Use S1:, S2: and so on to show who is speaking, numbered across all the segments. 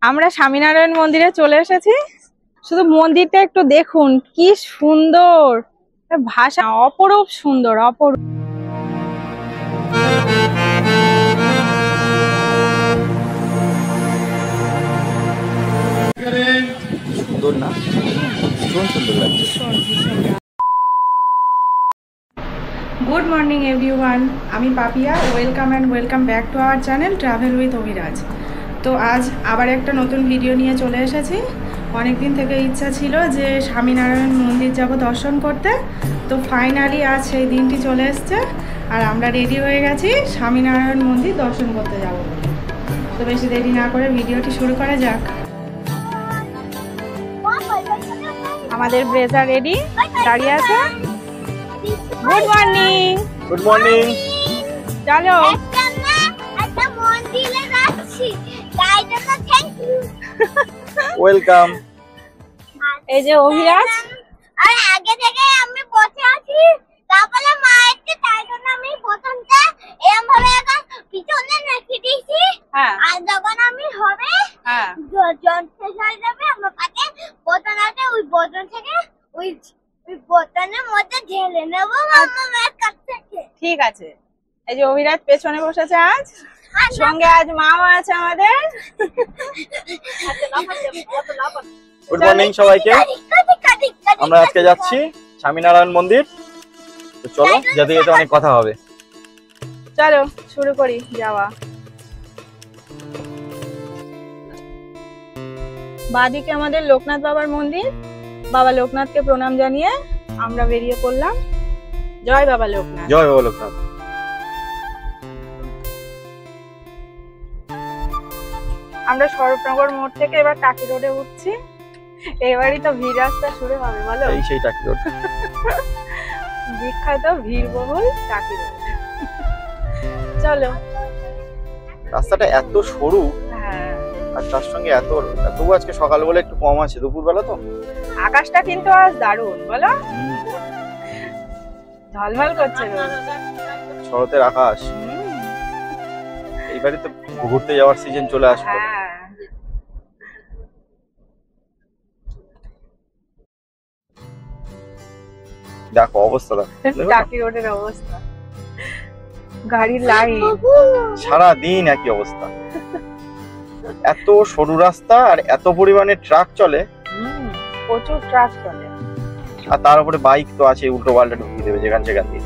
S1: আমরা স্বামীনারায়ণ মন্দিরে চলে এসেছি। শুধু মন্দিরটা একটু দেখুন, কি সুন্দর, ভাষা অপরূপ সুন্দর, অপরূপ।
S2: সুন্দর না? সুন্দর লাগছে।
S1: গুড মর্নিং এভরিওয়ান, আমি Papiya. Welcome back to our channel travel with Abhiraj. তো আজ আবার একটা নতুন ভিডিও নিয়ে চলে এসেছি। অনেক দিন থেকে ইচ্ছা ছিল যে স্বামীনারায়ণ মন্দির যাব দর্শন করতে, তো ফাইনালি আজ সেই দিনটি চলে এসছে আর আমরা রেডি হয়ে গেছি স্বামীনারায়ণ মন্দির দর্শন করতে যাব। তো বেশি দেরি না করে ভিডিওটি শুরু করা যাক। আমাদের ব্রেজা রেডি দাঁড়িয়ে আছে। Good morning.
S2: Good morning.
S1: চলো
S3: একটা মন্দিরে যাচ্ছি, তাই জন্য থ্যাংক ইউ।
S2: ওয়েলকাম।
S1: এই যে অভিরাজ,
S3: আর আগে থেকে আমি বসে আছি, তারপরে মা এসে, তাই জন্য আমি প্রথমটা এরকম ভাবে এখন পিছনে রেখে দিয়েছি।
S1: হ্যাঁ
S3: আর যখন আমি হবে
S1: হ্যাঁ
S3: জন শেষ হয়ে যাবে, আমার পাতে বোতল আছে, ওই বোতল থেকে ওই বোতলের মধ্যে ঢেলে নেবো মামার কাছ থেকে।
S1: ঠিক আছে। এই যে অভিরাজ পেছনে বসেছে আজ, সঙ্গে আজ মাও আছে আমাদের।
S2: গুড মর্নিং সবাইকে। আমরা আজকে যাচ্ছি স্বামীনারায়ণ মন্দির। তো চলো, যেতে যেতে অনেক কথা হবে।
S1: চলো শুরু করি যাওয়া। বাদিকে আমাদের লোকনাথ বাবার মন্দির। বাবা লোকনাথকে প্রণাম জানিয়ে আমরা বেরিয়ে পড়লাম। জয় বাবা লোকনাথ।
S2: জয় বাবা লোকনাথ।
S1: আমরা স্বরূপনগর মোড় থেকে এবার টাকি রোডে উঠছি। এবারই তো ভিড় রাস্তা শুরু হবে, বলো?
S2: এই সেই টাকি রোড,
S1: বিখ্যাত ভিড়বহুল টাকি রোড। চলো।
S2: রাস্তাটা এত সরু,
S1: হ্যাঁ,
S2: আর তার সঙ্গে তবু আজকে সকালবেলা একটু কম আছে, দুপুরবেলা তো।
S1: আকাশটা কিন্তু আজ দারুণ, বলো? ঝলমল করছে
S2: শরতের আকাশ। এইবারে তো ঘুরতে যাওয়ার সিজন চলে আসবে।
S1: হ্যাঁ,
S2: দেখো অবস্থা,
S1: টাকি রোডের অবস্থা, গাড়ির লাইন
S2: সারা দিন একই অবস্থা। এত সরু রাস্তা আর এত পরিমাণে ট্রাক চলে,
S1: প্রচুর ট্রাক চলে।
S2: আর তার উপরে বাইক তো আছে, উল্টো পাল্টা ঢুকিয়ে দেবে যেখান সেখান দিয়ে।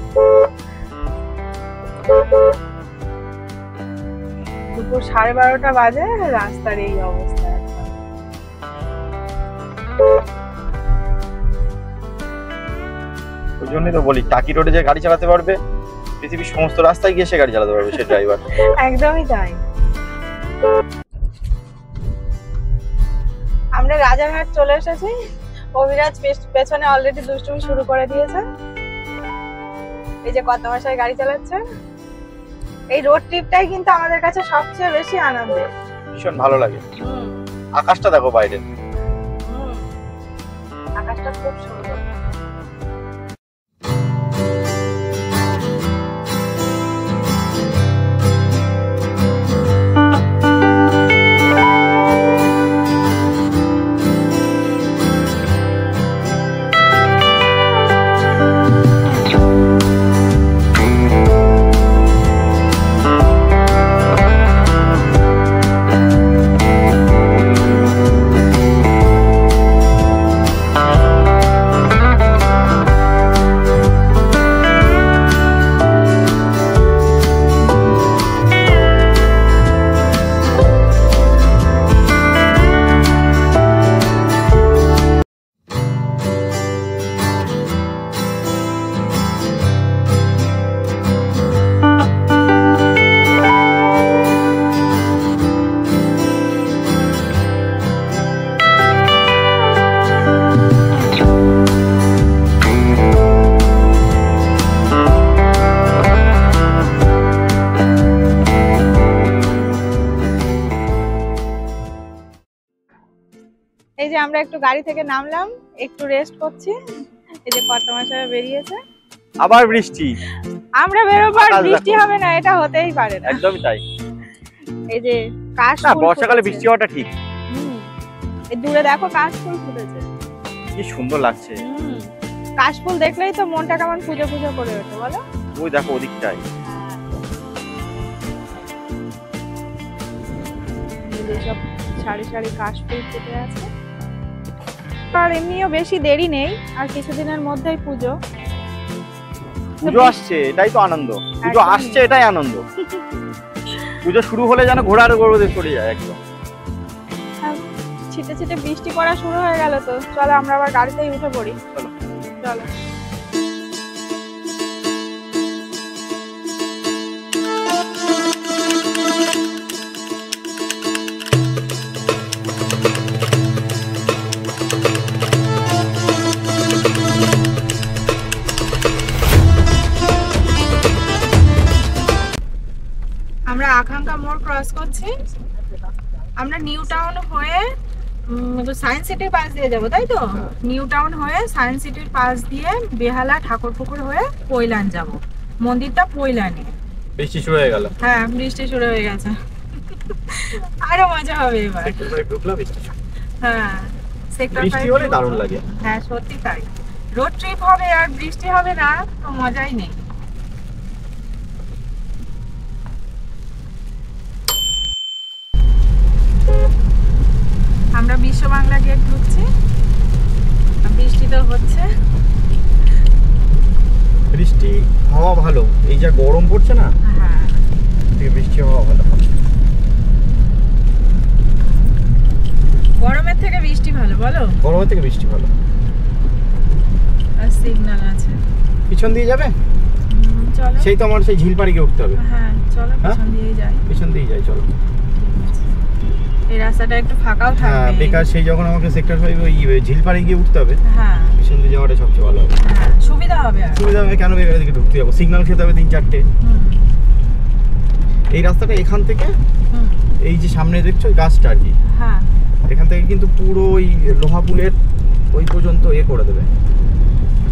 S1: দুপুর 12:30 বাজে, রাস্তার এই অবস্থা।
S2: ওই জন্যই তো বলি, টাকি রোডে যে গাড়ি চালাতে পারবে, পৃথিবীর সমস্ত রাস্তায় গিয়ে সে গাড়ি চালাতে পারবে, সে ড্রাইভার।
S1: একদমই তাই। আমরা রাজারহাট চলে এসেছি। অভিরাজ পেছনে অলরেডি দুষ্টুমি শুরু করে দিয়েছে। এই যে কত ভাষায় গাড়ি চালাচ্ছে। এই রোড ট্রিপটাই কিন্তু আমাদের কাছে সবচেয়ে বেশি আনন্দের।
S2: ভীষণ ভালো লাগে। আকাশটা দেখো বাইরে,
S1: আকাশটা খুব সুন্দর। এই যে আমরা একটু গাড়ি থেকে নামলাম, একটু রেস্ট করছি। এই যে কত মাসে বেরিয়েছে,
S2: আবার বৃষ্টি।
S1: আমরা বেরোবার বৃষ্টি হবে না, এটা হতেই পারে না।
S2: একদমই তাই।
S1: এই যে কাশ
S2: না, বর্ষাকালে বৃষ্টি হওয়াটা ঠিক।
S1: এই দূরে দেখো কাশফুল ফুটেছে,
S2: কি সুন্দর লাগছে।
S1: কাশফুল দেখলেই তো মনটা কেমন পুজো পুজো করে ওঠে বলো।
S2: ওই দেখো ওদিকটাই
S1: সব সারি সারি কাশফুল ফুটে আছে। আর এমনিও বেশি দেরি নেই, আর কিছুদিনের মধ্যেই পুজো।
S2: পুজো আসছে, এটাই তো আনন্দ। পুজো
S1: একদমই।
S2: আসছে, এটাই আনন্দ। পুজো শুরু হলে যেন ঘোড়ার গর্বতে চলে যায় একদম।
S1: ছিটে ছিটে বৃষ্টি পড়া শুরু হয়ে গেল, তো চলো আমরা আবার গাড়িতেই উঠে পড়ি।
S2: চলো।
S1: চলো। আমরা আকাঙ্ক্ষা মোড় ক্রস করছি। আমরা নিউ টাউন হয়ে সায়েন্স সিটির পাশ দিয়ে যাবো, তাই তো? নিউ টাউন হয়ে সায়েন্স সিটির পাশ দিয়ে বেহালা ঠাকুরপুকুর হয়ে পৈলান যাব। মন্দিরটা পৈলানে।
S2: বৃষ্টি শুরু হয়ে গেল।
S1: হ্যাঁ, বৃষ্টি শুরু হয়ে গেছে। আরো মজা হবে এবার। হ্যাঁ, সেক্টর 5
S2: বৃষ্টি হলে দারুণ লাগে।
S1: হ্যাঁ, সত্যি তাই। রোড ট্রিপ হবে আর বৃষ্টি হবে না, তো মজাই নেই। আমরা বিশ্ব বাংলা গেট ঢুকছি, বৃষ্টি তো হচ্ছে।
S2: বৃষ্টি হাওয়া ভালো, এই যা গরম পড়ছে না,
S1: হ্যাঁ,
S2: বৃষ্টি হাওয়া ভালো।
S1: গরমের থেকে বৃষ্টি ভালো বলো?
S2: গরমের থেকে বৃষ্টি ভালো।
S1: আর সিগন্যাল আছে।
S2: পিছন দিয়ে যাবে?
S1: চলো।
S2: সেই তো আমার সেই ঝিলপাড়ি গিয়ে উঠতে হবে।
S1: হ্যাঁ, চলো পিছন দিয়ে যাই।
S2: পিছন দিয়ে যাই, চলো।
S1: এই রাস্তাটা একটু ফাঁকাও
S2: হ্যাঁ,
S1: থাকবে।
S2: বেকার সেই যখন আমাকে সেক্টর 5 ওই ঝিলপাড়ি গিয়ে উঠতে হবে,
S1: হ্যাঁ,
S2: পিছন দিয়ে যাওয়াটা সবচেয়ে ভালো হবে।
S1: হ্যাঁ, সুবিধা হবে। আর
S2: সুবিধা হবে কেন? বেকার দিকে ঢুকতে যাবো, সিগন্যাল খেতে হবে 3-4টে। এই রাস্তাটা এখান থেকে এই যে সামনে দেখছো ওই গাছটা আর কি,
S1: হ্যাঁ,
S2: এখান থেকে কিন্তু পুরো ওই লোহা পুলের ওই পর্যন্ত করে দেবে,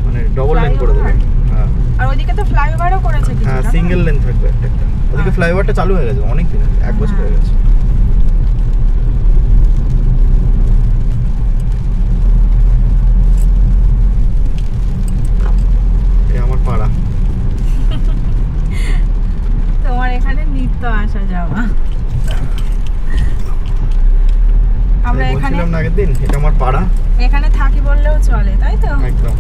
S2: মানে ডবল লেন করে দেবে। হ্যাঁ,
S1: আর ওইদিকে তো ফ্লাইওভারও করেছে কিছু।
S2: হ্যাঁ, সিঙ্গেল লেন থাকবে একটা। ওদিকে ফ্লাইওভারটা চালু হয়ে গেছে অনেক দিন, 1 বছর হয়ে গেছে। আমার পাড়া।
S1: তোমার এখানে নিত্য আসা যাওয়া। আমরা এখানে
S2: বলছিলাম না আগের দিন, এটা আমার পাড়া।
S1: এখানে থাকি বললেও চলে, তাই তো?
S2: একদম।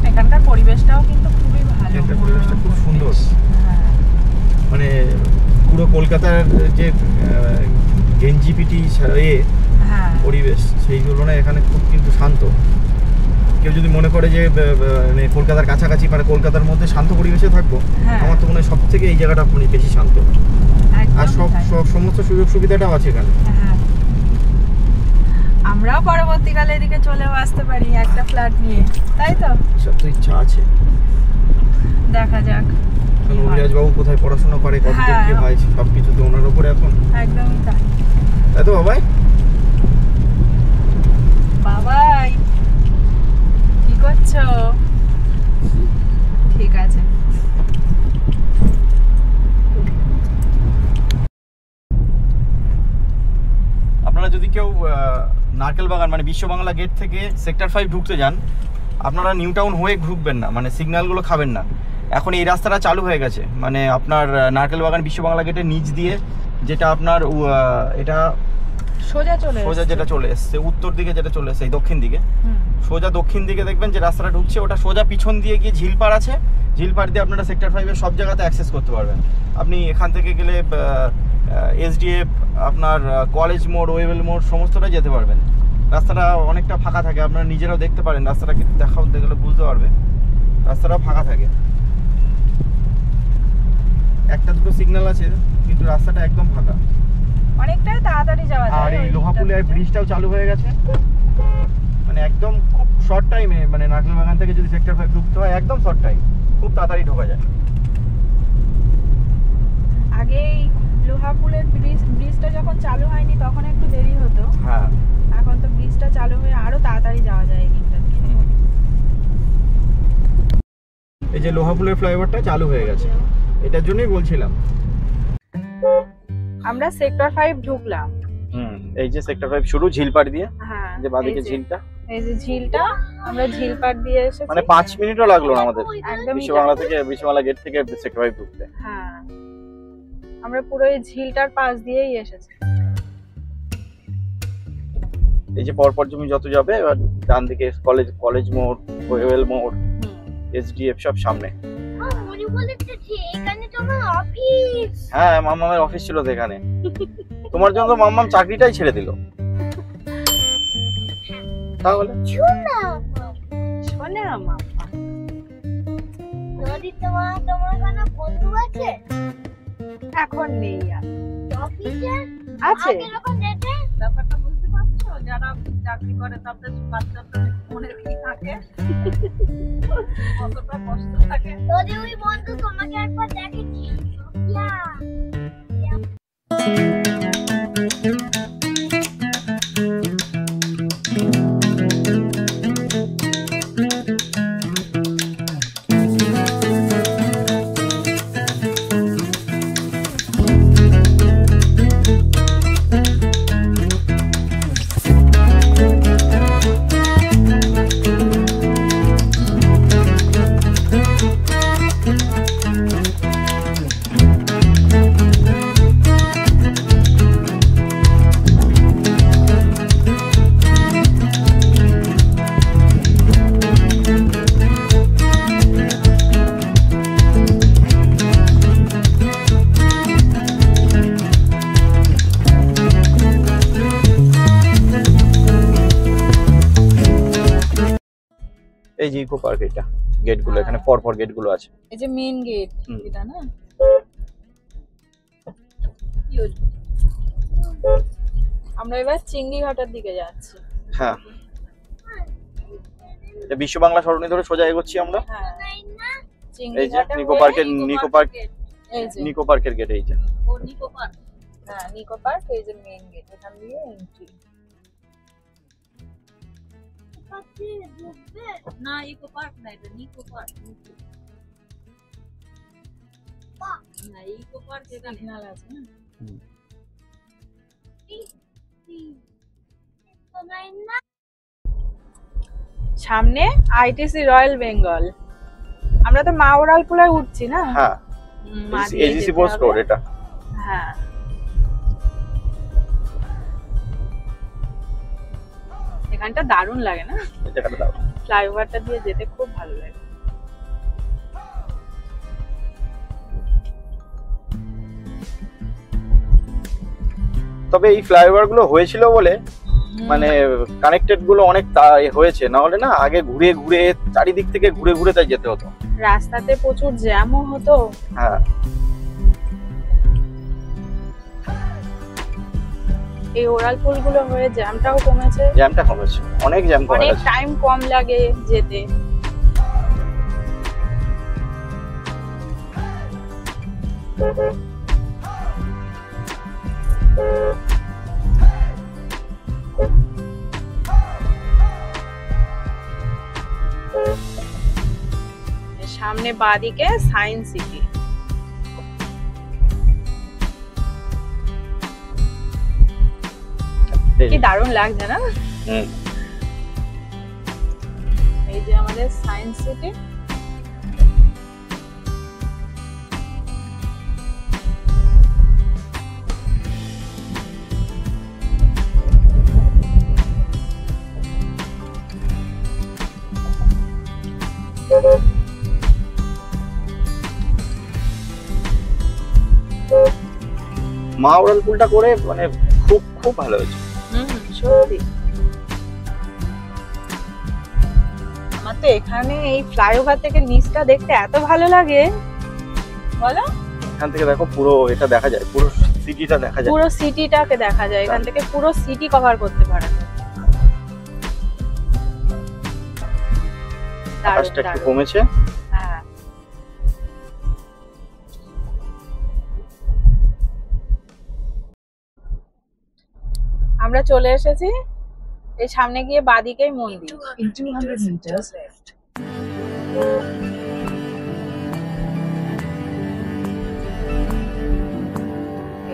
S1: এখানকার পরিবেশটাও কিন্তু খুবই ভালো।
S2: এখানকার পরিবেশটা খুব সুন্দর।
S1: হ্যাঁ,
S2: মানে পুরো কলকাতার যে গেঞ্জিপিটি
S1: হ্যাঁ,
S2: পরিবেশ, সেই তুলনায় এখানে খুব কিন্তু শান্ত। কেউ যদি মনে করে যে মানে কলকাতার কাছাকাছি, মানে কলকাতার মধ্যে শান্ত পরিবেশে থাকবো,
S1: হ্যাঁ।
S2: আমার তো মনে হয় সব থেকে এই জায়গাটা বেশি শান্ত। আর
S1: একদমই তাই।
S2: সমস্ত সুযোগ সুবিধাটাও আছে এখানে।
S1: হ্যাঁ, আমরাও পরবর্তীকালে এদিকে চলেও আসতে পারি একটা ফ্ল্যাট নিয়ে, তাই তো?
S2: সব তো ইচ্ছা আছে।
S1: দেখা যাক।
S2: অভিরাজ বাবু কোথায় পড়াশোনা করে, কত
S1: হ্যাঁ।
S2: কি হয়, সবকিছু তো ওনার উপরে এখন।
S1: একদমই তাই।
S2: তাই তো বাবাই?
S1: বাবাই, কি করছো? ঠিক আছে।
S2: আপনারা যদি কেউ নারকেল বাগান মানে বিশ্ব বাংলা গেট থেকে সেক্টর 5 ঢুকতে যান, আপনারা নিউ টাউন হয়ে ঢুকবেন না, মানে সিগন্যালগুলো খাবেন না। এখন এই রাস্তাটা চালু হয়ে গেছে, মানে আপনার নারকেল বাগান বিশ্ব বাংলা গেটের নিচ দিয়ে, যেটা আপনার এটা সোজা যেটা চলে এসছে উত্তর দিকে, যেটা চলে এসছে এই দক্ষিণ দিকে, সোজা দক্ষিণ দিকে দেখবেন যে রাস্তাটা ঢুকছে, ওটা সোজা পিছন দিয়ে গিয়ে ঝিলপাড় আছে। ঝিলপাড় দিয়ে আপনারা সেক্টর 5 এর সব জায়গাতে অ্যাক্সেস করতে পারবেন। আপনি এখান থেকে গেলে এসডিএফ, আপনার কলেজ মোড়, ওয়েবেল মোড়, সমস্তটা যেতে পারবেন। রাস্তাটা অনেকটা ফাঁকা থাকে, আপনারা নিজেরাও দেখতে পারেন, রাস্তাটা কিন্তু দেখলে বুঝতে পারবে রাস্তাটাও ফাঁকা থাকে। একটা দুটো সিগন্যাল আছে, কিন্তু রাস্তাটা একদম ফাঁকা,
S1: অনেকটাই তাড়াতাড়ি যাওয়া যায়।
S2: আর এই লোহাপুলের ব্রিজটাও চালু হয়ে গেছে, মানে একদম খুব শর্ট টাইমে, মানে নারকেল বাগান থেকে যদি সেক্টর 5 ঢুকতে হয় একদম শর্ট টাইম, খুব তাড়াতাড়ি ঢোকা যায়।
S1: আগে লোহাপুলের ব্রিজটা যখন চালু হয়নি তখন একটু দেরি হতো।
S2: হ্যাঁ,
S1: এখন তো ব্রিজটা চালু হয়ে আরো তাড়াতাড়ি যাওয়া যায় এই দিকটা দিয়ে।
S2: এই যে লোহাপুলের ফ্লাইওভারটা চালু হয়ে গেছে, এটার জন্যই বলছিলাম।
S1: আমরা সেক্টর 5 ঢুকলাম।
S2: এই যে সেক্টর 5 শুরু ঝিলপাড় দিয়ে।
S1: হ্যাঁ,
S2: যে বাদিকে ঝিলটা,
S1: এই যে ঝিলটা, আমরা ঝিলপাড় দিয়ে এসেছি।
S2: মানে 5 মিনিটও লাগলো না আমাদের
S1: একদম
S2: বিশ্ববাংলা থেকে, বিশ্ববাংলা গেট থেকে সেক্টর 5 ঢুকতে।
S1: হ্যাঁ, আমরা পুরো এই ঝিলটার পাশ দিয়েই এসেছি।
S2: এই যে পরপর জমি যত যাবে, এবার ডান দিকে কলেজ মোড়, ওয়েল মোড়, এসডিএফ সব সামনে।
S3: মনে বলেছে এখানে তোমার অফিস।
S2: হ্যাঁ, মাম্মামের অফিস ছিল তো এখানে। তোমার জন্য তো মাম্মাম চাকরিটাই ছেড়ে দিল। তাহলে
S1: শোনে মাম্মা,
S3: যদি তোমার কোনো বন্ধু আছে?
S1: এখন নেই আর।
S3: অফিসে
S1: আছে
S3: এরকম যেতে
S1: ব্যাপারটা বুঝতে পারছো? যারা চাকরি করে তাদের বাচ্চাদের মনে কি থাকে, কতটা কষ্ট থাকে।
S3: যদি ওই বন্ধু তোমাকে একবার দেখেছি,
S2: এই যে ইকো পার্ক, এটা গেট গুলো এখানে পরপর গেট গুলো আছে।
S1: এই যে মেইন গেট এটা না। আমরা এবার চিংড়ি ঘাটার দিকে যাচ্ছি।
S2: হ্যাঁ, এটা বিশ্ববাংলা সরণি ধরে সোজা এগোচ্ছি আমরা।
S1: হ্যাঁ,
S2: এই যে নিকো পার্কের নিকো পার্কের গেট। এই যে
S1: ও নিকো পার্ক। হ্যাঁ, নিকো পার্ক এই যে মেইন গেট, এখান দিয়ে এন্ট্রি। না, ইকো পার্ক না, এটা নিকো পার্ক। না, ইকো পার্ক এটা সিগন্যাল আছে না। সামনে আইটিসি রয়্যাল বেঙ্গল। আমরা তো মাওরালপুলায় উঠছি না।
S2: হ্যাঁ, এজিসি পোস্ট রোড এটা।
S1: হ্যাঁ, এখানটা দারুণ লাগে না?
S2: জায়গাটা দারুণ,
S1: ফ্লাইওভারটা দিয়ে যেতে খুব ভালো লাগে।
S2: তবে এই ফ্লাইওভার গুলো হয়েছিল বলে মানে কানেক্টেড গুলো অনেক হয়েছে, না হলে না আগে ঘুরে ঘুরে চারিদিক থেকে ঘুরে ঘুরে তাই যেতে হতো।
S1: রাস্তাতে প্রচুর জ্যামও হতো।
S2: হ্যাঁ,
S1: এই ওরালপুল গুলো হয়ে জ্যামটাও কমেছে।
S2: জ্যামটা কমেছে, অনেক জ্যাম কমে
S1: অনেক
S2: গেছে।
S1: টাইম কম লাগে যেতে। সামনে বাদিকে সায়েন্স সিটি। কি দারুণ লাগছে না? এই যে আমাদের সায়েন্স সিটি।
S2: মাওরালপুলটা করে মানে খুব খুব ভালো হয়েছে।
S1: সত্যি। আমার তো এখানে এই ফ্লাইওভার থেকে নিচটা দেখতে এত ভালো লাগে, বলো?
S2: এখান থেকে দেখো পুরো এটা দেখা যায়, পুরো সিটিটা দেখা যায়।
S1: পুরো সিটিটাকে দেখা যায় এখান থেকে, পুরো সিটি কভার করতে পারে।
S2: আকাশটা একটু কমেছে।
S1: হ্যাঁ, আমরা চলে এসেছি। এই সামনে গিয়ে বাদিকেই মন্দির।
S4: In 200 meters left.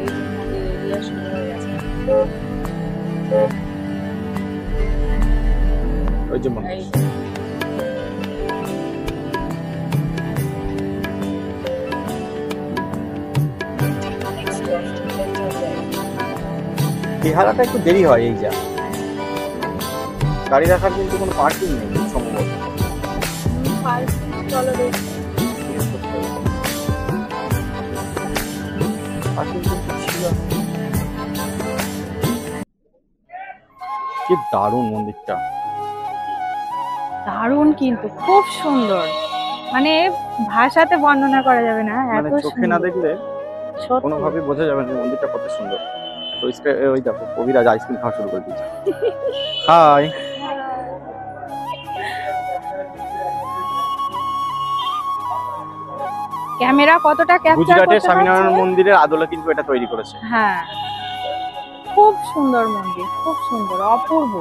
S1: এই যে মন্দির
S2: যে মন্দির। বেহালাটা একটু দেরি হয়, এই যা গাড়ি রাখার কিন্তু কোনো পার্কিং নেই সম্ভবত।
S1: চলো দেখি।
S2: কি দারুণ মন্দিরটা,
S1: দারুণ কিন্তু খুব সুন্দর, মানে ভাষাতে বর্ণনা করা যাবে না,
S2: মানে
S1: এত
S2: চোখে না দেখলে
S1: সত্যি।
S2: কোনোভাবে বোঝা যাবে না মন্দিরটা কত সুন্দর। তো ওই দেখো কবিরাজ আইসক্রিম খাওয়া শুরু করে দিয়েছে। হাই,
S1: ক্যামেরা কতটা ক্যাপচার
S2: গুজরাটের
S1: করতে
S2: স্বামীনারায়ণ
S1: পারছে?
S2: মন্দিরের আদলে কিন্তু এটা তৈরি করেছে।
S1: হ্যাঁ, খুব সুন্দর মন্দির, খুব সুন্দর, অপূর্ব।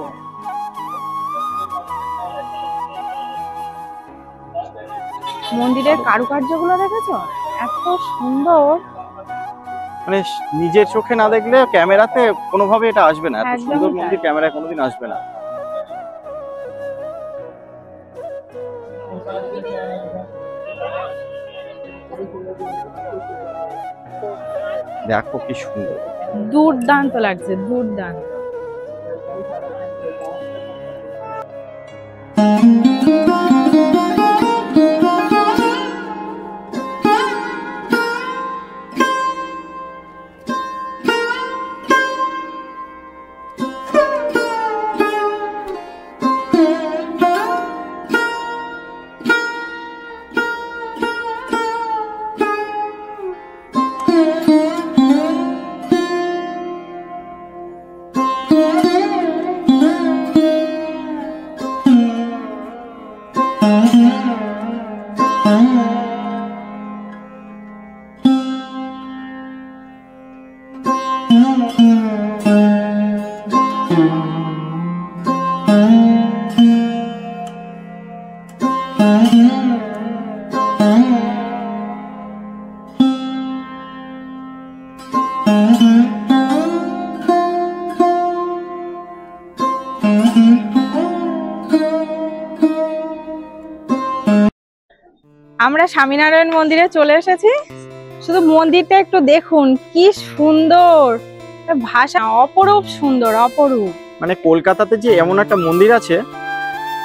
S1: মন্দিরের কারুকার্যগুলো দেখেছো, এত সুন্দর।
S2: মানে নিজের চোখে না দেখলে ক্যামেরাতে কোনোভাবে এটা আসবে না, এত
S1: একদমই
S2: সুন্দর
S1: তাই।
S2: মন্দির ক্যামেরায় কোনোদিন আসবে না। দেখো কি সুন্দর,
S1: দুর্দান্ত লাগছে, দুর্দান্ত। আমরা স্বামীনারায়ণ মন্দিরে চলে এসেছি। শুধু মন্দিরটা একটু দেখুন, কি সুন্দর, ভাষা অপরূপ সুন্দর, অপরূপ।
S2: মানে কলকাতাতে যে এমন একটা মন্দির আছে,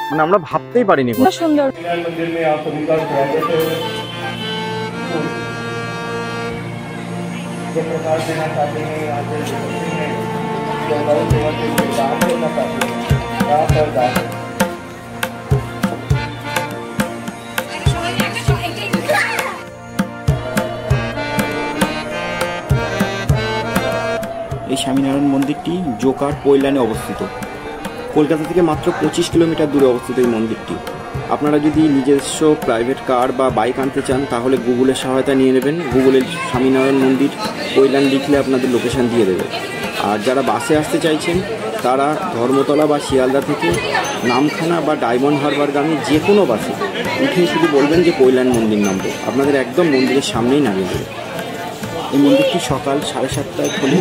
S2: মানে আমরা ভাবতেই পারিনি।
S1: কত সুন্দর।
S5: मंदिर में आप सभी का स्वागत है। जो प्रसाद देना चाहते हैं यहाँ पे दे सकते हैं। जो गौ सेवा के लिए दान देना चाहते हैं, आप और दान।
S2: এই স্বামীনারায়ণ মন্দিরটি জোকার পৈলানে অবস্থিত। কলকাতা থেকে মাত্র 25 কিলোমিটার দূরে অবস্থিত এই মন্দিরটি। আপনারা যদি নিজস্ব প্রাইভেট কার বা বাইক আনতে চান তাহলে গুগলের সহায়তা নিয়ে নেবেন। গুগলের স্বামীনারায়ণ মন্দির পৈলান লিখলে আপনাদের লোকেশান দিয়ে দেবে। আর যারা বাসে আসতে চাইছেন তারা ধর্মতলা বা শিয়ালদা থেকে নামখানা বা ডায়মন্ড হারবারগামী যে কোনো বাসে উঠে শুধু বলবেন যে পৈলান মন্দির নামবো, আপনাদের একদম মন্দিরের সামনেই নামিয়ে দেবে। এই মন্দিরটি সকাল 7:30টায় খোলে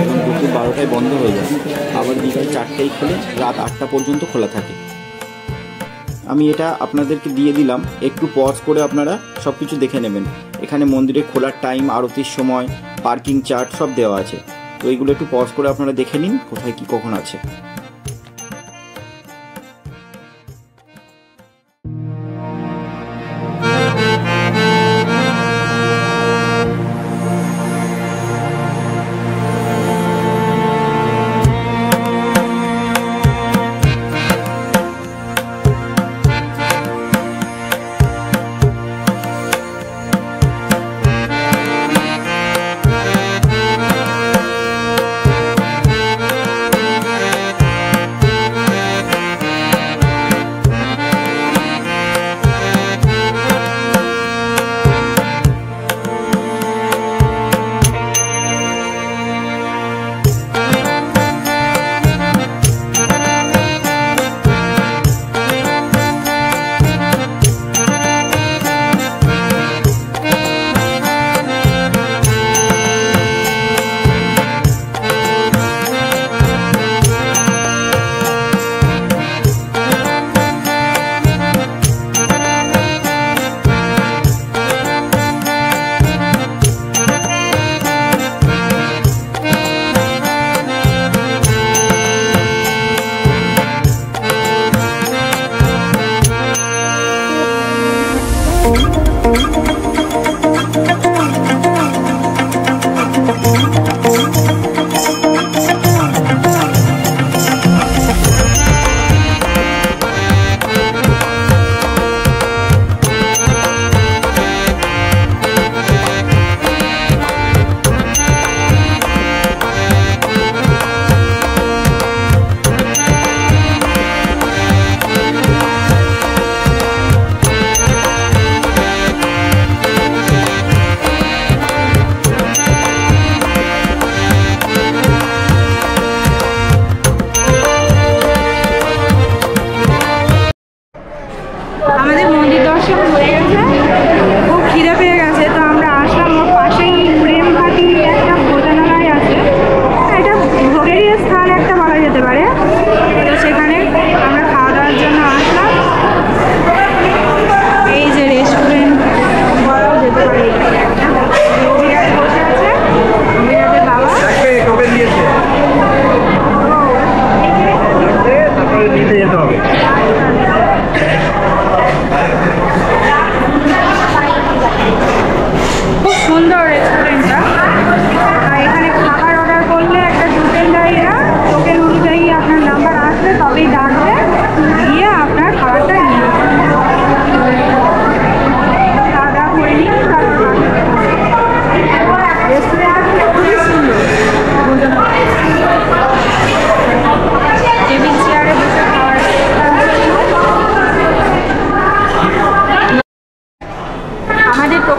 S2: এবং দুপুর 12টায় বন্ধ হয়ে যায়। আবার বিকাল 4টায় খোলে, রাত 8টা পর্যন্ত খোলা থাকে। আমি এটা আপনাদেরকে দিয়ে দিলাম, একটু পজ করে আপনারা সব কিছু দেখে নেবেন। এখানে মন্দিরে খোলার টাইম, আরতির সময়, পার্কিং চার্ট সব দেওয়া আছে। তো এইগুলো একটু পজ করে আপনারা দেখে নিন কোথায় কি কখন আছে।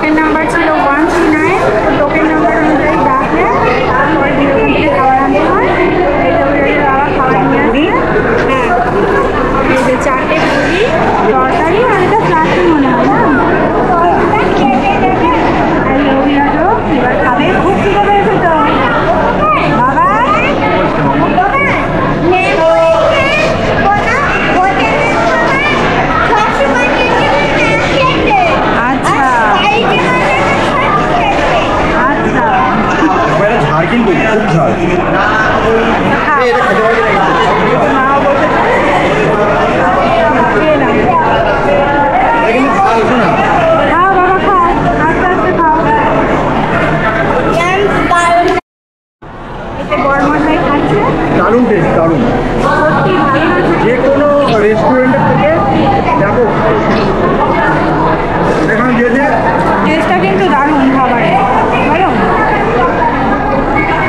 S1: টোকেন নাম্বার ছিল 139, তো টোকেন নাম্বার অনুযায়ী ডাকলে তারপরে ওখান থেকে খাবার আনতে হয়। এই যে ওদের বাবা খাবার নিয়ে আসছে। হ্যাঁ, এই যে 4টে পুরি, তরকারি আর এটা চাটনি মনে হয় না। আর রবিরাজও এবার খাবে। খুব খিদে পেয়েছে তো বাবা। আচ্ছা আচ্ছা,
S2: ঝাড় কিন্তু খুব ঝাড়।
S1: মাও বসেছে, খেয়ে নাও। খাও বাবা, খাও, আস্তে আস্তে খাও। এতে গরমটাই খাচ্ছে,
S2: দারুণ টেস্ট, দারুণ।
S1: সত্যি ভালো লাগছে।
S2: যে কোনো রেস্টুরেন্টের থেকে দেখো এখানে দিয়েছে
S1: টেস্টটা কিন্তু দারুণ খাবারে, বলো খুব ভালো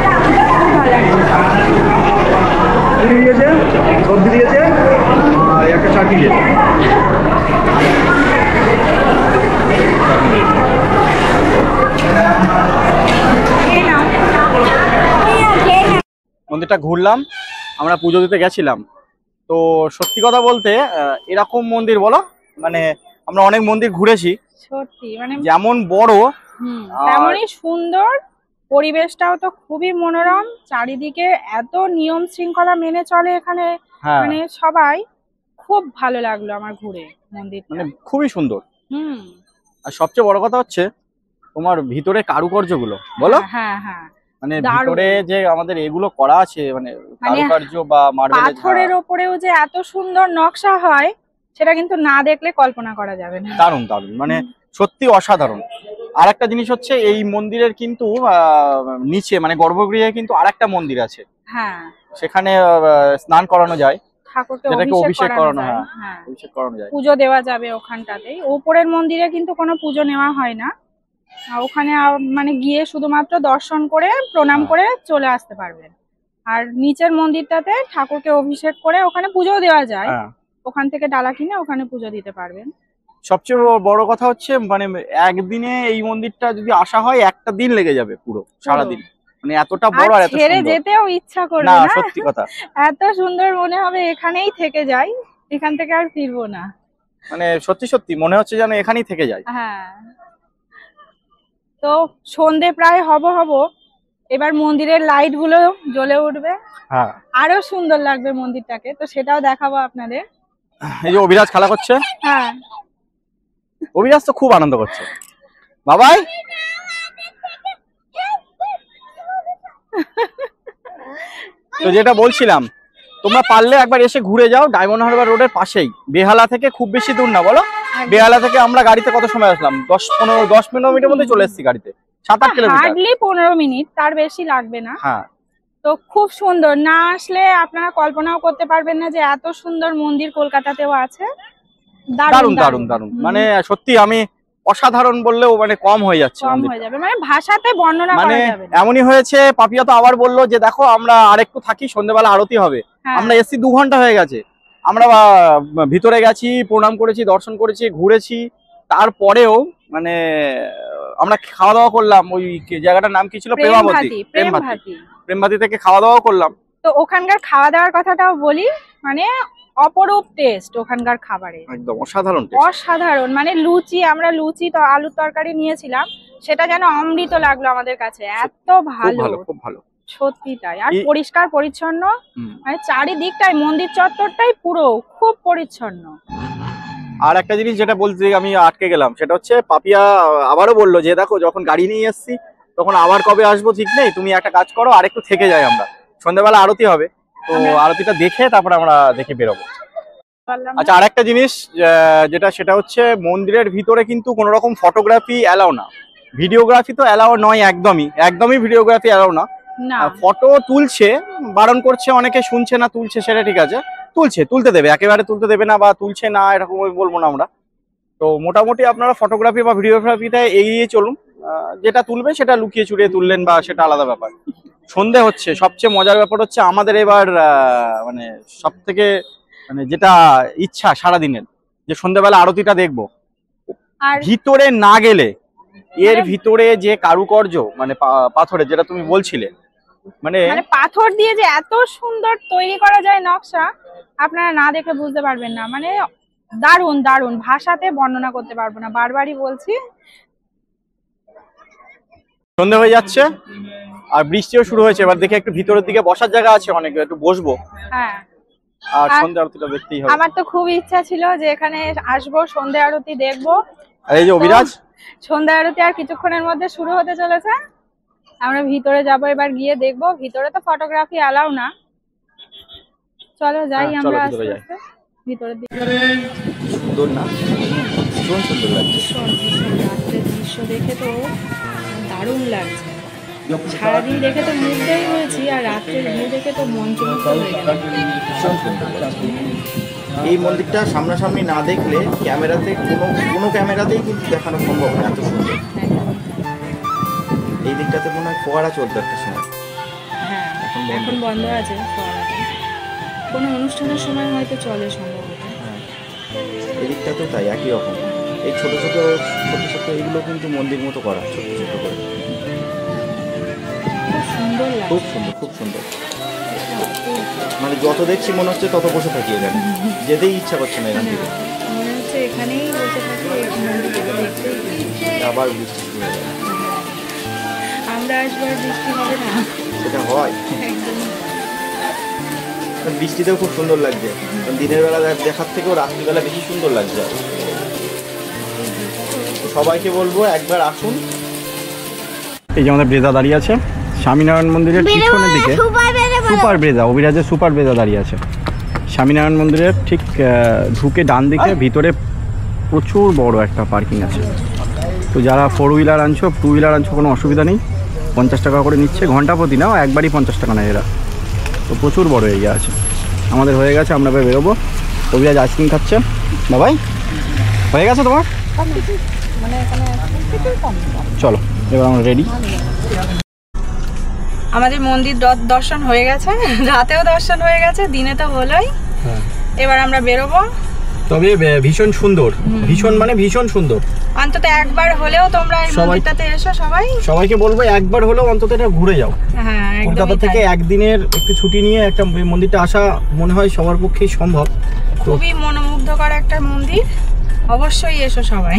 S1: লাগছে।
S2: পুরি দিয়েছে, সবজি দিয়েছে আর একটা চাটনি দিয়েছে।
S1: খেয়ে নাও।
S2: মন্দিরটা ঘুরলাম, আমরা পুজো দিতে গেছিলাম। তো সত্যি কথা বলতে এরকম মন্দির বলো, মানে আমরা অনেক মন্দির ঘুরেছি,
S1: সত্যি মানে
S2: যেমন বড়
S1: তেমনই সুন্দর, পরিবেশটাও তো খুবই মনোরম, চারিদিকে এত নিয়ম শৃঙ্খলা মেনে চলে এখানে,
S2: হ্যাঁ
S1: মানে সবাই। খুব ভালো লাগলো আমার ঘুরে মন্দিরটা।
S2: মানে খুবই সুন্দর।
S1: হুম,
S2: আর সবচেয়ে বড় কথা হচ্ছে তোমার ভিতরে কারুকার্যগুলো বলো,
S1: হ্যাঁ হ্যাঁ,
S2: মানে
S1: দারুণ।
S2: ভিতরে যে আমাদের এগুলো করা আছে, মানে
S1: মানে
S2: কারুকার্য বা মার্বেলের
S1: পাথরের ওপরেও যে এত সুন্দর নকশা হয় সেটা কিন্তু না দেখলে কল্পনা করা যাবে না।
S2: দারুণ দারুণ, মানে সত্যি অসাধারণ। আর একটা জিনিস হচ্ছে এই মন্দিরের কিন্তু নিচে মানে গর্ভগৃহে কিন্তু আরেকটা মন্দির আছে,
S1: হ্যাঁ,
S2: সেখানে স্নান করানো যায়,
S1: ঠাকুরকে
S2: যেটাকে
S1: অভিষেক করানো যায়।
S2: হয়,
S1: হ্যাঁ,
S2: অভিষেক করানো যায়।
S1: পুজো দেওয়া যাবে ওখানটাতেই। উপরের মন্দিরে কিন্তু কোনো পুজো নেওয়া হয় না, ওখানে মানে গিয়ে শুধুমাত্র দর্শন করে প্রণাম
S2: হ্যাঁ।
S1: করে চলে আসতে পারবেন। আর নিচের মন্দিরটাতে ঠাকুরকে অভিষেক করে ওখানে পুজোও দেওয়া যায়,
S2: হ্যাঁ,
S1: ওখান থেকে ডালা কিনে ওখানে পুজো দিতে পারবেন।
S2: সবচেয়ে বড় কথা হচ্ছে মানে একদিনে এই মন্দিরটা যদি আসা হয় একটা দিন লেগে যাবে পুরো সারাদিন, মানে এতটা বড় আর
S1: আর
S2: এত
S1: ছেড়ে
S2: সুন্দর।
S1: যেতেও ইচ্ছা করবে
S2: না
S1: না,
S2: সত্যি কথা,
S1: এত সুন্দর মনে হবে এখানেই থেকে যাই, এখান থেকে আর ফিরবো না।
S2: মানে সত্যি সত্যি মনে হচ্ছে যেন এখানেই থেকে যায়।
S1: হ্যাঁ, তো সন্ধে প্রায় হব, এবার মন্দিরের লাইট গুলো জ্বলে উঠবে,
S2: হ্যাঁ,
S1: আরো সুন্দর লাগবে মন্দিরটাকে, তো সেটাও দেখাবো আপনাদের।
S2: এই যে অভিরাজ খেলা করছে,
S1: হ্যাঁ,
S2: অভিরাজ তো খুব আনন্দ করছে। বাবাই তো যেটা বলছিলাম, তোমরা পারলে একবার এসে ঘুরে যাও, ডায়মন্ড হারবার রোডের পাশেই, বেহালা থেকে খুব বেশি দূর না বলো। বেহালা থেকে আমরা গাড়িতে কত সময় আসলাম, 10-15 মিনিটের মধ্যে চলে এসেছি গাড়িতে, 7-8 কিলোমিটার।
S1: হার্ডলি 15 মিনিট, তার বেশি লাগবে না।
S2: হ্যাঁ,
S1: তো খুব সুন্দর, না আসলে আপনারা কল্পনাও করতে পারবেন না যে এত সুন্দর মন্দির কলকাতাতেও আছে।
S2: দারুণ দারুণ দারুণ, মানে সত্যি আমি অসাধারণ বললেও মানে কম হয়ে যাচ্ছে
S1: কম
S2: মন্দিরটা।
S1: হয়ে যাবে, মানে ভাষাতে বর্ণনা
S2: মানে
S1: করা যাবে না।
S2: এমনই হয়েছে, পাপিয়া তো আবার বললো যে দেখো আমরা আরেকটু থাকি, সন্ধ্যেবেলা আরতি হবে।
S1: হ্যাঁ,
S2: আমরা এসছি 2 ঘন্টা হয়ে গেছে, আমরা ভিতরে গেছি, প্রণাম করেছি, দর্শন করেছি, ঘুরেছি, তারপরেও মানে আমরা খাওয়া দাওয়া করলাম। ওই জায়গাটার নাম কি ছিল, প্রেমাবতী, প্রেমভাতি থেকে খাওয়া দাওয়া করলাম।
S1: তো ওখানকার খাওয়া দাওয়ার কথাটাও বলি, মানে অপরূপ টেস্ট ওখানকার খাবারে,
S2: একদম অসাধারণ টেস্ট।
S1: অসাধারণ। মানে আমরা লুচি তো আলুর তরকারি নিয়েছিলাম, সেটা যেন অমৃত লাগলো আমাদের কাছে, এত
S2: খুব
S1: ভালো,
S2: ভালো, খুব ভালো,
S1: সত্যি তাই। আর
S2: এই-
S1: পরিষ্কার পরিচ্ছন্ন, মানে চারিদিকটাই মন্দির চত্বরটাই পুরো খুব পরিচ্ছন্ন।
S2: আর একটা জিনিস যেটা বলতে আমি আটকে গেলাম, সেটা হচ্ছে পাপিয়া আবারও বললো যে দেখো যখন গাড়ি নিয়ে এসছি তখন আবার কবে আসবো ঠিক নেই, তুমি একটা কাজ করো, আর একটু থেকে যাই আমরা, সন্ধ্যাবেলা আরতি হবে, তো আরতিটা দেখে তারপর আমরা দেখে বেরোবো।
S1: পারলাম না।
S2: আচ্ছা, আর একটা জিনিস সেটা হচ্ছে মন্দিরের ভিতরে কিন্তু কোনো রকম ফটোগ্রাফি অ্যালাউ না, ভিডিওগ্রাফি তো অ্যালাউ নয়, একদমই ভিডিওগ্রাফি অ্যালাউ না।
S1: না,
S2: ফটো তুলছে, বারণ করছে অনেকে, শুনছে না, তুলছে, সেটা ঠিক আছে, তুলতে দেবে, একেবারে তুলতে দেবে না বা তুলছে না এরকম বলবো না আমরা। তো মোটামুটি আপনারা ফটোগ্রাফি বা ভিডিওগ্রাফিতে এগিয়ে চলুন, যেটা তুলবে সেটা লুকিয়ে চুরিয়ে তুললেন বা সেটা আলাদা ব্যাপার। সন্ধে হচ্ছে, সবচেয়ে মজার ব্যাপার হচ্ছে আমাদের এবার মানে সব থেকে মানে যেটা ইচ্ছা সারাদিনের, যে সন্ধ্যেবেলা আরতিটা দেখবো।
S1: আর
S2: ভিতরে না গেলে এর ভিতরে যে কারুকার্য মানে পাথরের, যেটা তুমি বলছিলে, মানে
S1: পাথর দিয়ে যে এত সুন্দর তৈরি করা যায় নকশা, আপনারা না দেখে বুঝতে পারবেন না। মানে দারুণ দারুণ, ভাষাতে বর্ণনা করতে পারবো না, বারবারই বলছি।
S2: সন্ধে হয়ে যাচ্ছে আর বৃষ্টিও শুরু হয়েছে, এবার দেখে একটু ভিতরের দিকে বসার জায়গা আছে অনেক, একটু বসবো।
S1: হ্যাঁ,
S2: আর সন্ধ্যা আরতিটা দেখতেই হবে।
S1: আমার তো খুব ইচ্ছা ছিল যে এখানে আসবো, সন্ধ্যা আরতি দেখবো।
S2: আর এই যে অভিরাজ,
S1: সন্ধ্যা আরতি আর কিছুক্ষণের মধ্যে শুরু হতে চলেছে। আমরা ভিতরে যাব, এবার গিয়ে দেখবো। ভিতরে তো ফটোগ্রাফি অ্যালাউ না, চলো যাই আমরা আস্তে আস্তে ভিতরের দিকে।
S2: সুন্দর না, ভীষণ সুন্দর লাগছে।
S1: রাত্রের দৃশ্য দেখে তো দারুণ লাগছে। সারাদিন দেখে তো মুগ্ধই হয়েছি, আর রাত্রের ভিউ দেখে তো মন্ত্রমুগ্ধ হয়ে গেল।
S2: ভীষণ সুন্দর লাগছে। এই মন্দিরটা সামনাসামনি না দেখলে ক্যামেরাতে কোনো ক্যামেরাতেই কিন্তু দেখানো সম্ভব না, এত সুন্দর। এই দিকটাতে মনে হয় ফোয়ারা চলতো একটা সময়।
S1: হ্যাঁ, এখন বন্ধ আছে ফোয়ারাটা, কোনো অনুষ্ঠানের সময় হয়তো চলে সম্ভবত।
S2: হ্যাঁ, এই দিকটাতেও তাই একই রকম। এই ছোট ছোট এইগুলো কিন্তু মন্দির মতো করা, ছোট ছোট করে।
S1: খুব সুন্দর লাগে,
S2: খুব সুন্দর, খুব সুন্দর। মানে যত দেখছি মনে হচ্ছে তত বসে থাকি এখানে, যেতেই ইচ্ছা করছে না এখান থেকে।
S1: মনে হচ্ছে এখানেই বসে থাকি, এই মন্দিরটা দেখতেই।
S2: আবার বৃষ্টি শুরু হয়ে গেল।
S1: আমরা আসবো আর বৃষ্টি হবে না,
S2: সেটা হয়।
S1: একদম।
S2: বৃষ্টিতেও খুব সুন্দর লাগছে, দিনের বেলা দেখার থেকেও রাত্রিবেলা বেশি সুন্দর লাগছে। সবাইকে বলবো একবার আসুন। এই যে আমাদের ব্রেজা দাঁড়িয়ে আছে স্বামীনারায়ণ মন্দিরের পিছনের দিকে, সুপার ব্রেজা, অভিরাজের সুপার ব্রেজা দাঁড়িয়ে আছে স্বামীনারায়ণ মন্দিরের ঠিক ঢুকে ডান দিকে। ভিতরে প্রচুর বড় একটা পার্কিং আছে। তো যারা 4 হুইলার আনছো, 2 হুইলার আনছো, কোনো অসুবিধা নেই, 50 টাকা করে নিচ্ছে ঘন্টা প্রতি, নাও একবারই 50 টাকা নেয় এরা। তো প্রচুর বড় এরিয়া আছে। আমাদের হয়ে গেছে, আমরা বেরোবো। অভিরাজ আইসক্রিম খাচ্ছে। বাবাই হয়ে গেছে তোমার? চলো এবার আমরা রেডি।
S1: আমাদের মন্দির দর্শন হয়ে গেছে, রাতেও দর্শন হয়ে গেছে, দিনে তো হলোই। এবার আমরা বেরোবো।
S2: তবে ভীষণ সুন্দর, ভীষণ মানে ভীষণ সুন্দর।
S1: অন্তত একবার হলেও তোমরা এই মন্দিরটাতে এসো। সবাইকে
S2: বলবো একবার হলেও অন্তত এটা ঘুরে যাও।
S1: হ্যাঁ,
S2: কলকাতা থেকে একদিনের একটু ছুটি নিয়ে একটা মন্দিরটা আসা মনে হয় সবার পক্ষেই সম্ভব।
S1: খুবই মনোমুগ্ধকর একটা মন্দির, অবশ্যই এসো সবাই।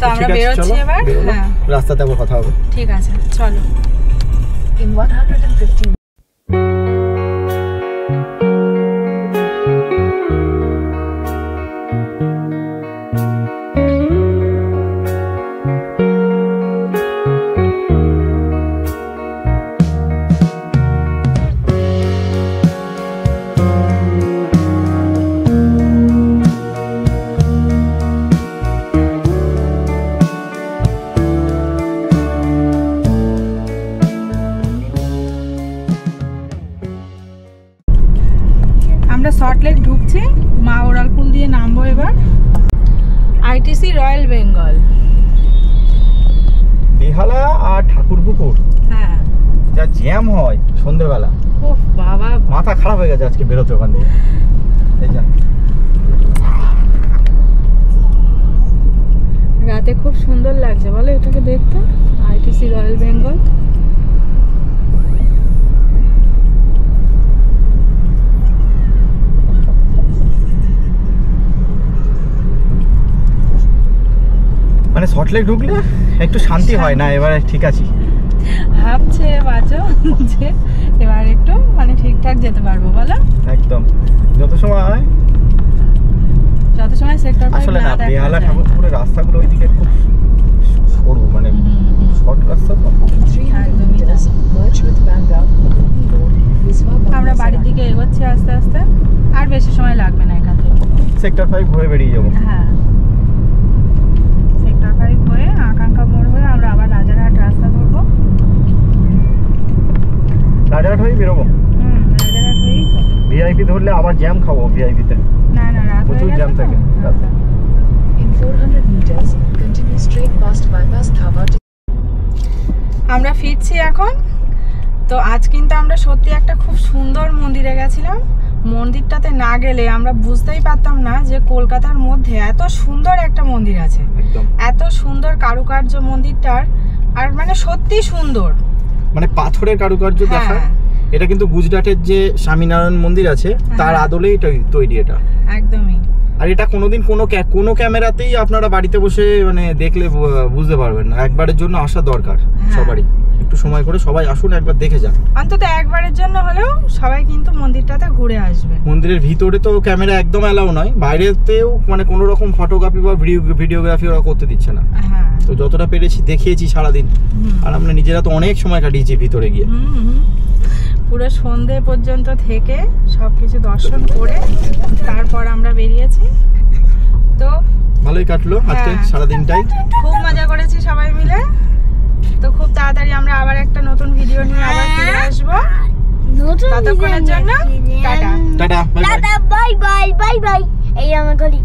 S1: তো আমরা বেরোচ্ছি এবার। হ্যাঁ,
S2: রাস্তাতে আবার কথা হবে।
S1: ঠিক আছে, চলো।
S4: In 115
S1: সল্টলেক ঢুকছি, মা ওরালপুল দিয়ে নামবো এবার। আইটিসি রয়্যাল বেঙ্গল,
S2: বেহালা আর ঠাকুরপুকুর।
S1: হ্যাঁ,
S2: যা জ্যাম হয় সন্ধ্যেবেলা,
S1: ওহ বাবা,
S2: মাথা খারাপ হয়ে গেছে আজকে বেরোতে ওখান থেকে।
S1: রাতে খুব সুন্দর লাগছে বলে এটাকে দেখতে, আইটিসি রয়্যাল বেঙ্গল।
S2: মানে সল্টলেক ঢুকলে একটু শান্তি হয় না, এবারে ঠিক আছে
S1: ভাবছে বাজো যে এবার একটু মানে ঠিকঠাক যেতে পারবো বলো।
S2: একদম যত সময়
S1: সেক্টর
S2: আসলে না, বেহালা ঠাকুরপুরের রাস্তাগুলো ওইদিকে খুব সরু, মানে শর্ট রাস্তা তো।
S1: আমরা বাড়ির দিকে এগোচ্ছি আস্তে আস্তে, আর বেশি সময় লাগবে না এখান থেকে।
S2: সেক্টর 5 হয়ে বেরিয়ে যাবো।
S1: হ্যাঁ, সেক্টর 5 হয়ে আকাঙ্ক্ষা মোড় হয়ে আমরা আবার রাজারহাট রাস্তা ধরবো।
S2: রাজারহাট হয়েই বেরোবো।
S1: রাজারহাট হয়েই
S2: ভিআইপি ধরলে আবার জ্যাম খাবো ভিআইপিতে।
S1: না না, রাত
S2: প্রচুর জ্যাম থাকে।
S4: In 400 meters, continue straight past bypass Dhaba.
S1: আমরা ফিরছি এখন। তো আজ কিন্তু আমরা সত্যি একটা খুব সুন্দর মন্দিরে গেছিলাম। মন্দিরটাতে না গেলে আমরা বুঝতেই পারতাম না যে কলকাতার মধ্যে এত সুন্দর একটা মন্দির আছে।
S2: একদম
S1: এত সুন্দর কারুকার্য মন্দিরটার, আর মানে সত্যি সুন্দর,
S2: মানে পাথরের কারুকার্য দেখা।
S1: হ্যাঁ।
S2: এটা কিন্তু গুজরাটের যে স্বামীনারায়ণ মন্দির আছে তার আদলেই তৈরি এটা।
S1: একদমই।
S2: আর এটা কোনোদিন কোনো ক্যামেরাতেই আপনারা বাড়িতে বসে মানে দেখলে বুঝতে পারবেন না। একবারের জন্য আসা দরকার সবারই, একটু সময় করে সবাই আসুন, একবার দেখে যান।
S1: অন্তত একবারের জন্য হলেও সবাই কিন্তু মন্দিরটাতে ঘুরে আসবে।
S2: মন্দিরের ভিতরে তো ক্যামেরা একদম অ্যালাউ নয়, বাইরেতেও মানে কোনো রকম ফটোগ্রাফি বা ভিডিওগ্রাফি ওরা করতে দিচ্ছে না।
S1: হ্যাঁ,
S2: তো যতটা পেরেছি দেখিয়েছি সারাদিন। আর আমরা নিজেরা তো অনেক সময় কাটিয়েছি ভিতরে গিয়ে।
S1: পুরো সন্ধে পর্যন্ত থেকে সবকিছু দর্শন করে তারপর আমরা বেরিয়েছি। তো
S2: ভালোই কাটলো আজকে সারাদিনটাই,
S1: খুব মজা করেছি সবাই মিলে। তো খুব তাড়াতাড়ি আমরা আবার একটা নতুন ভিডিও নিয়ে আবার ফিরে আসবো। ততক্ষণের জন্য tata.
S2: Tata, bye bye.
S3: Tata, bye bye bye bye. এই আমার গলি।